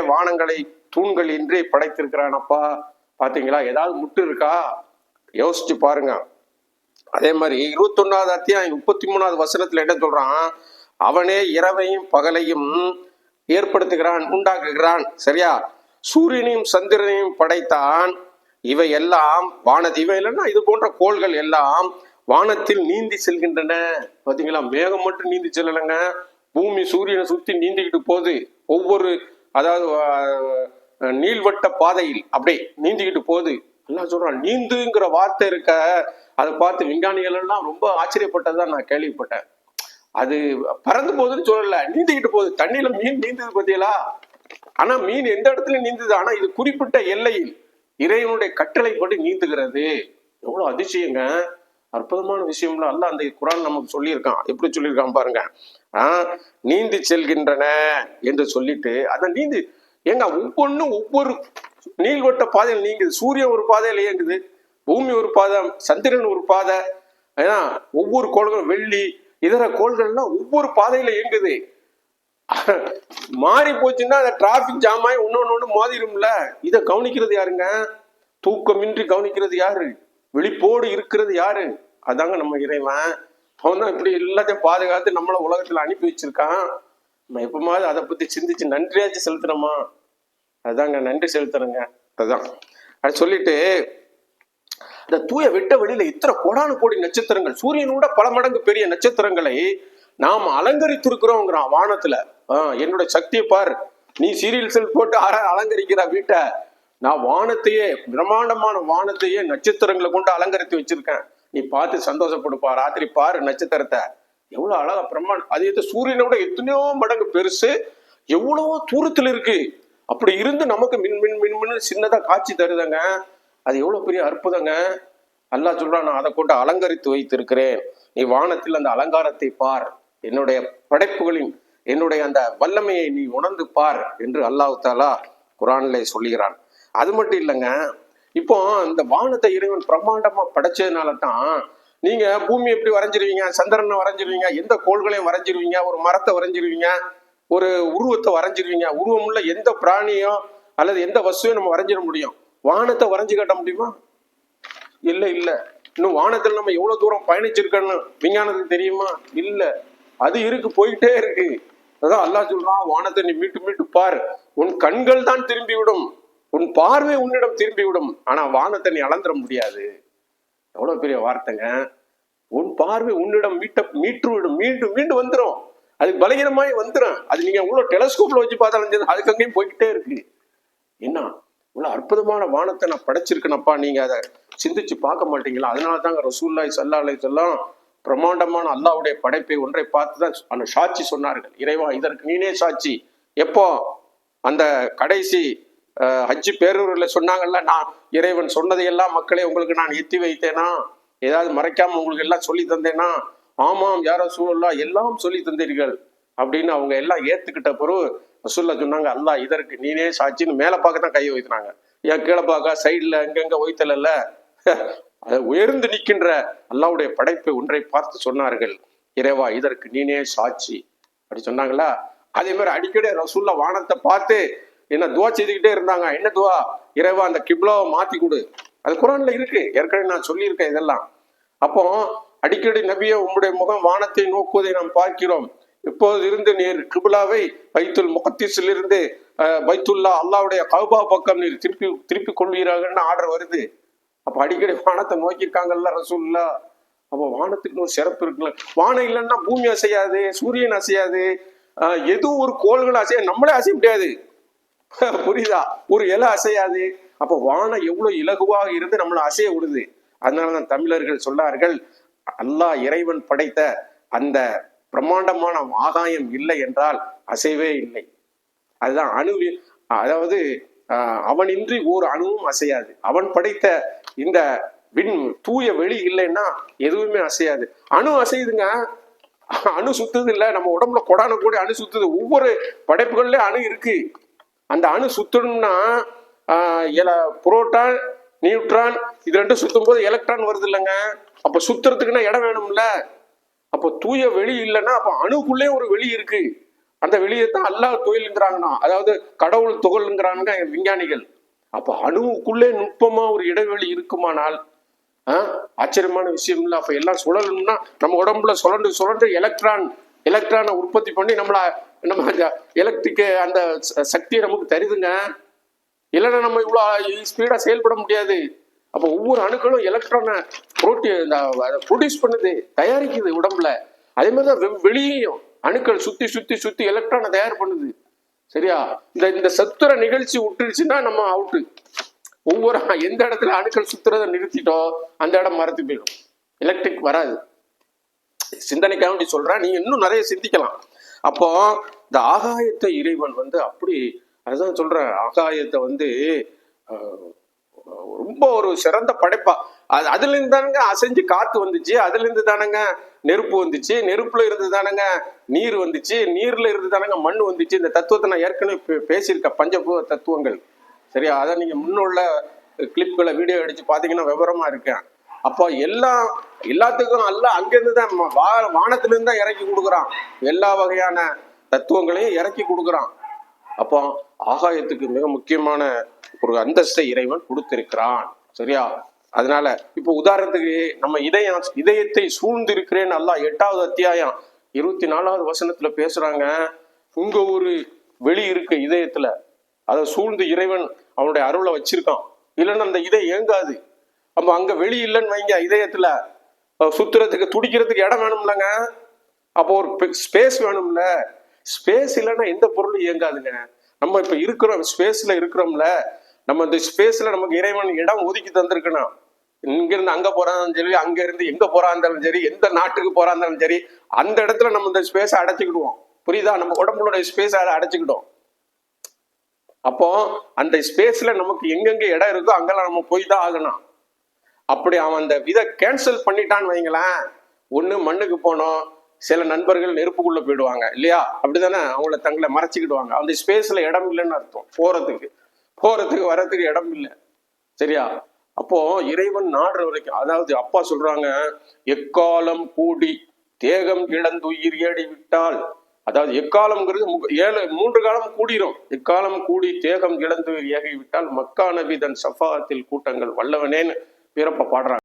வானங்களை தூண்கள் இன்றி படைத்திருக்கிறானப்பா. பாத்தீங்களா? ஏதாவது முட்டு இருக்கா? யோசிச்சு பாருங்க. அதே மாதிரி 21வது அத்தியாயம் 33வது வசனத்துல என்ன சொல்றான்? அவனே இரவையும் பகலையும் ஏற்படுத்துகிறான், உண்டாக்குகிறான். சரியா? சூரியனையும் சந்திரனையும் படைத்தான். இவை எல்லாம் இவை இல்லைன்னா இது போன்ற கோள்கள் எல்லாம் வானத்தில் நீந்தி செல்கின்றன. பாத்தீங்களா? மேகம் மட்டும் நீந்தி செல்லலைங்க, பூமி சூரியனை சுத்தி நீந்திக்கிட்டு போகுது. ஒவ்வொரு அதாவது நீள்வட்ட பாதையில் அப்படியே நீந்திக்கிட்டு போகுது. எல்லாம் சொல்றான். நீந்துங்கிற வார்த்தை இருக்க, அதை பார்த்து விஞ்ஞானிகள் எல்லாம் ரொம்ப ஆச்சரியப்பட்டதுதான் நான் கேள்விப்பட்டேன். அது பறந்து போகுதுன்னு சொல்லல, நீந்திக்கிட்டு போகுது. தண்ணியில மீன் நீந்துது பார்த்தீங்களா? ஆனா மீன் எந்த இடத்துல நீந்துது? ஆனா இது குறிப்பிட்ட எல்லையில் இறைவனுடைய கட்டளைப்படி நீந்துகிறது. எவ்வளவு அதிசயங்க, அற்புதமான விஷயம்ல. அல்ல அந்த குரான் நமக்கு சொல்லியிருக்கான். எப்படி சொல்லியிருக்கான் பாருங்க. நீந்தி செல்கின்றன என்று சொல்லிட்டு அத நீந்தி ஏங்க ஒவ்வொன்னும் ஒவ்வொரு நீள்வட்ட பாதையில் நீங்குது. சூரியன் ஒரு பாதையில இயங்குது, பூமி ஒரு பாதை, சந்திரன் ஒரு பாதை, ஏன்னா ஒவ்வொரு கோள்களும் வெள்ளி இதர கோள்கள்லாம் ஒவ்வொரு பாதையில இயங்குது. மாறி போச்சுன்னா அந்த டிராபிக் ஜாம் ஆகி ஒன்னொன்னு மோதிரும்ல. இதை கவனிக்கிறது யாருங்க? தூக்கமின்றி கவனிக்கிறது யாரு? விழிப்போடு இருக்கிறது யாரு? அதாங்க நம்ம இறைவன். அவன் தான் இப்படி எல்லாத்தையும் பாதுகாத்து நம்மள உலகத்துல அனுப்பி வச்சிருக்கான். நம்ம எப்பமாவது அதை பத்தி சிந்திச்சு நன்றியாச்சு செலுத்துறோமா? அதாங்க நன்றி செலுத்துறேங்க. அதுதான் அது சொல்லிட்டு இந்த தூய வெட்ட வெளியில இத்தனை கோடானு கோடி நட்சத்திரங்கள், சூரியனோட பல மடங்கு பெரிய நட்சத்திரங்களை நாம் அலங்கரித்திருக்கிறோங்கிறான் வானத்துல. என்னோட சக்தியை பார், நீ சீரியல் செல் போட்டு அலங்கரிக்கிற வீட்டை, நான் வானத்தையே, பிரம்மாண்டமான வானத்தையே நட்சத்திரங்களை கொண்டு அலங்கரித்து வச்சிருக்கேன். நீ பார்த்து சந்தோஷப்படுப்பா. ராத்திரி பாரு நட்சத்திரத்தை, எவ்வளவு அழகா பிரம்மாண்டம். அது சூரியனோட எத்தனையோ மடங்கு பெருசு, எவ்வளவோ தூரத்துல இருக்கு. அப்படி இருந்து நமக்கு மின் மின் மின் மின் சின்னதா காட்சி தருதுங்க. அது எவ்வளவு பெரிய அற்புதங்க. அல்லாஹ் சொல்றான், நான் அதை கொண்டு அலங்கரித்து வைத்திருக்கிறேன், நீ வானத்தில் அந்த அலங்காரத்தை பார், என்னுடைய படைப்புகளின் என்னுடைய அந்த வல்லமையை நீ உணர்ந்து பார் என்று அல்லாஹ் தஆலா குர்ஆனிலே சொல்லுகிறான். அது மட்டும் இல்லைங்க, இப்போ இந்த வானத்தை இறைவன் பிரம்மாண்டமா படைச்சதுனால தான் நீங்க பூமி எப்படி வரைஞ்சிருவீங்க, சந்திரனை வரைஞ்சிருவீங்க, எந்த கோள்களையும் வரைஞ்சிருவீங்க, ஒரு மரத்தை வரைஞ்சிருவீங்க, ஒரு உருவத்தை வரைஞ்சிருவீங்க. உருவம் உள்ள எந்த பிராணியோ அல்லது எந்த வஸ்துவையும் நம்ம வரைஞ்சிட முடியும். வானத்தை வரைஞ்சு காட்ட முடியுமா? இல்ல இல்ல. இன்னும் வானத்துல நம்ம எவ்வளவு தூரம் பயணிச்சிருக்கோன்னு விஞ்ஞானத்துக்கு தெரியுமா? இல்ல. அது இருக்கு, போயிட்டே இருக்கு. அதான் அல்லாஹ் சொல்றான், வானத்தை நீ மீட்டு மீட்டு பாரு, உன் கண்கள் தான் திரும்பி விடும், உன் பார்வை உன்னிடம் திரும்பி விடும், ஆனா வானத்தை நீ அளந்துட முடியாது. எவ்வளவு பெரிய வார்த்தைங்க. உன் பார்வை உன்னிடம் மீட்டு விடும், மீண்டும் மீண்டும் வந்துடும். அதுக்கு பலகீனமாய் வந்துடும். அது நீங்க இவ்வளவு டெலஸ்கோப்ல வச்சு பார்த்தாலும் அதுக்கு அங்கேயும் போய்கிட்டே இருக்கு. என்ன இவ்வளவு அற்புதமான வானத்தை நான் படைச்சிருக்கேனப்பா, நீங்க அதை சிந்திச்சு பார்க்க மாட்டீங்களா? அதனாலதாங்க ரசூலுல்லாஹி ஸல்லல்லாஹு அலைஹி வஸல்லம் பிரம்மாண்டமான அல்லாஹ்வுடைய படைப்பை ஒன்றை பார்த்துதான் அந்த சாட்சி சொன்னார்கள். இறைவா, இதற்கு நீனே சாட்சி. எப்போ அந்த கடைசி ஹஜ்ஜி பேரூர்ல சொன்னாங்கல்ல, நான் இறைவன் சொன்னதையெல்லாம் மக்களே உங்களுக்கு நான் எத்தி வைத்தேனா, ஏதாவது மறைக்காம உங்களுக்கு எல்லாம் சொல்லி தந்தேனா? ஆமாம் யா ரசூலுல்லாஹ், எல்லாம் சொல்லி தந்தீர்கள் அப்படின்னு அவங்க எல்லாம் ஏத்துக்கிட்ட பிறகு ரசூலுல்லாஹ் சொன்னாங்க, அல்லாஹ் இதற்கு நீனே சாட்சின்னு மேல பார்க்கத்தான் கையை வைத்தினாங்க. ஏன் கீழே பார்க்க சைட்ல எங்கெங்க வைத்தல, அதை உயர்ந்து நிற்கின்ற அல்லாஹ்வுடைய படைப்பை ஒன்றை பார்த்து சொன்னார்கள், இறைவா இதற்கு நீனே சாட்சி அப்படி சொன்னாங்களா? அதே மாதிரி அடிக்கடி ரசூலுல்லாஹ் வானத்தை பார்த்து என்ன துவா செய்துக்கிட்டே இருந்தாங்க. என்ன துவா? இறைவா அந்த கிப்லாவை மாத்தி கொடு. அது குர்ஆன்ல இருக்கு, ஏற்கனவே நான் சொல்லியிருக்கேன் இதெல்லாம். அப்போ அடிக்கடி நபியே உம்முடைய முகம் வானத்தை நோக்குவதை நாம் பார்க்கிறோம், இப்போது இருந்து நீர் கிப்லாவை பைத்துல் முகத்திஸில் இருந்து பைத்துல்லா அல்லாஹ்வுடைய கஅபா பக்கம் நீர் திருப்பி கொள்வீராகன்னு ஆர்டர் வருது. அப்ப அடிக்கடி வானத்தை நோக்கியிருக்காங்கல்ல ரசூலுல்லாஹ். அப்போ வானத்துக்கு ஒரு சிறப்பு இருக்குல்ல. வானம் இல்லைன்னா பூமி அசையாது, சூரியன் அசையாது, எதுவும் ஒரு கோள்கள் அசையாது, நம்மளே அசைய முடியாது. புரியுதா? ஒரு இலை அசையாது. அப்ப வானம் எவ்வளவு இலகுவாக இருந்து நம்மளை அசைய விடுது. அதனாலதான் தமிழர்கள் சொன்னார்கள், அல்லாஹ் இறைவன் படைத்த அந்த பிரம்மாண்டமான ஆகாயம் இல்லை என்றால் அசைவே இல்லை. அதுதான் அணு, அதாவது அவனின்றி ஒரு அணுவும் அசையாது. அவன் படைத்த இந்த தூய வெளி இல்லைன்னா எதுவுமே அசையாது. அணு அசையுதுங்க, அணு சுத்துது இல்ல, நம்ம உடம்புல கொடான கூட அணு சுத்துது. ஒவ்வொரு படைப்புகள்லயும் அணு இருக்கு. அந்த அணு சுத்தணும்னா புரோட்டான் நியூட்ரான் இது ரெண்டும் சுத்தும் போது எலக்ட்ரான் வருது இல்லைங்க. அப்ப சுத்துறதுக்குன்னா இடம் வேணும்ல. அப்ப தூய வெளி இல்லைன்னா அப்ப அணுக்குள்ளே ஒரு வெளி இருக்கு. அந்த வெளியை தான் அல்லாஹ் தொழிலுங்கிறாங்கன்னா, அதாவது கடவுள் துகள்ங்கிறாங்க விஞ்ஞானிகள். அப்ப அணுவுக்குள்ளே நுட்பமா ஒரு இடைவெளி இருக்குமானால் ஆச்சரியமான விஷயம் இல்லை. அப்ப எல்லாம் சுழலணும்னா நம்ம உடம்புல சுழன்று எலக்ட்ரானை உற்பத்தி பண்ணி நம்ம எலக்ட்ரிக் அந்த சக்தியை நமக்கு தருதுங்க. இல்லைன்னா நம்ம இவ்வளவு ஸ்பீடா செயல்பட முடியாது. அப்ப ஒவ்வொரு அணுக்களும் எலக்ட்ரானை ப்ரொடியூஸ் பண்ணுது, தயாரிக்குது உடம்புல. அதே மாதிரிதான் வெளியேயும் அணுக்கள் சுத்தி எலக்ட்ரானை தயார் பண்ணுது. சரியா? இந்த சத்துர நிகழ்ச்சி விட்டுருச்சுன்னா நம்ம அவுட்டு. ஒவ்வொரு எந்த இடத்துல அணுக்கள் சுத்துறதை நிறுத்திட்டோம் அந்த இடம் மறந்து போயிடும், எலக்ட்ரிக் வராது. சிந்தனைக்காக சொல்றேன், நீங்க இன்னும் நிறைய சிந்திக்கலாம். அப்போ இந்த ஆகாயத்தை இறைவன் அப்படி, அதுதான் சொல்றேன், ஆகாயத்தை ரொம்ப ஒரு சிறந்த படைப்பா. அதுல இருந்து தானுங்க அசைஞ்சு காத்து வந்துச்சு, அதுல இருந்து தானங்க நெருப்பு வந்துச்சு, நெருப்புல இருந்து தானங்க நீர் வந்துச்சு, நீர்ல இருந்து தானங்க மண் வந்துச்சு. இந்த தத்துவத்தை நான் ஏற்கனவே பேசியிருக்கேன், பஞ்சபூத தத்துவங்கள். சரியா? அதை நீங்க முன்னுள்ள கிளிப்களை வீடியோ அடிச்சு பாத்தீங்கன்னா விவரமா இருக்கேன். அப்போ எல்லாத்துக்கும் அங்கிருந்து தான் வானத்துல இருந்து தான் இறக்கி கொடுக்குறான், எல்லா வகையான தத்துவங்களையும் இறக்கி கொடுக்குறான். அப்போ ஆகாயத்துக்கு மிக முக்கியமான ஒரு அந்தஸ்தை இறைவன் கொடுத்திருக்கிறான். சரியா? அதனால இப்ப உதாரணத்துக்கு நம்ம இதயத்தை சூழ்ந்து இருக்கிறேன்னு அல்லாஹ் 8வது அத்தியாயம் 24வது வசனத்துல பேசுறாங்க. உங்க ஒரு வெளி இருக்கு இதயத்துல, அதை சூழ்ந்து இறைவன் அவனுடைய அருளை வச்சிருக்கான். இல்லைன்னா அந்த இதயம் இயங்காது. அப்ப அங்க வெளி இல்லைன்னு வைங்க, இதயத்துல சுத்துறதுக்கு துடிக்கிறதுக்கு இடம் வேணும்லங்க. அப்போ ஒரு ஸ்பேஸ் வேணும்ல. ஸ்பேஸ் இல்லைன்னா எந்த பொருளும் இயங்காதுங்க. நம்ம இப்ப இருக்கிறோம், ஸ்பேஸ்ல இருக்கிறோம்ல, நம்ம இந்த ஸ்பேஸ்ல நமக்கு இறைவன் இடம் ஒதுக்கி தந்திருக்கணும். இங்க இருந்து அங்க போறாலும் சரி, அங்க இருந்து எங்க போறா இருந்தாலும் சரி, எந்த நாட்டுக்கு போறா இருந்தாலும் சரி, அந்த இடத்துல நம்ம இந்த ஸ்பேஸை அடைச்சுக்கிடுவோம். புரியுதா? நம்ம உடம்புடைய ஸ்பேஸை அடைச்சுக்கிட்டோம். அப்போ அந்த ஸ்பேஸ்ல நமக்கு எங்கெங்க இடம் இருக்கோ அங்கெல்லாம் நம்ம போய் தான் ஆகணும். அப்படி அவன் அந்த இதை கேன்சல் பண்ணிட்டான்னு வைங்களேன், ஒண்ணு மண்ணுக்கு போனோம், சில நண்பர்கள் நெருப்புக்குள்ள போயிடுவாங்க இல்லையா? அப்படிதானே? அவங்கள தங்களை மறைச்சிக்கிடுவாங்க. அந்த ஸ்பேஸ்ல இடம் இல்லைன்னு அர்த்தம். போறதுக்கு வரதுக்கு இடம் இல்லை. சரியா? அப்போ இறைவன் நாடுற வரைக்கும், அதாவது அப்பா சொல்றாங்க, எக்காலம் கூடி தேகம் இழந்துயிர் ஏடி விட்டால், அதாவது எக்காலம்ங்கிறது 3 காலம் கூடிரும். எக்காலம் கூடி தேகம் இழந்துயிர் ஏகி விட்டால் மக்கான விதன் சஃபாத்தில் கூட்டங்கள் வல்லவனேன்னு வீரப்ப பாடுறாங்க.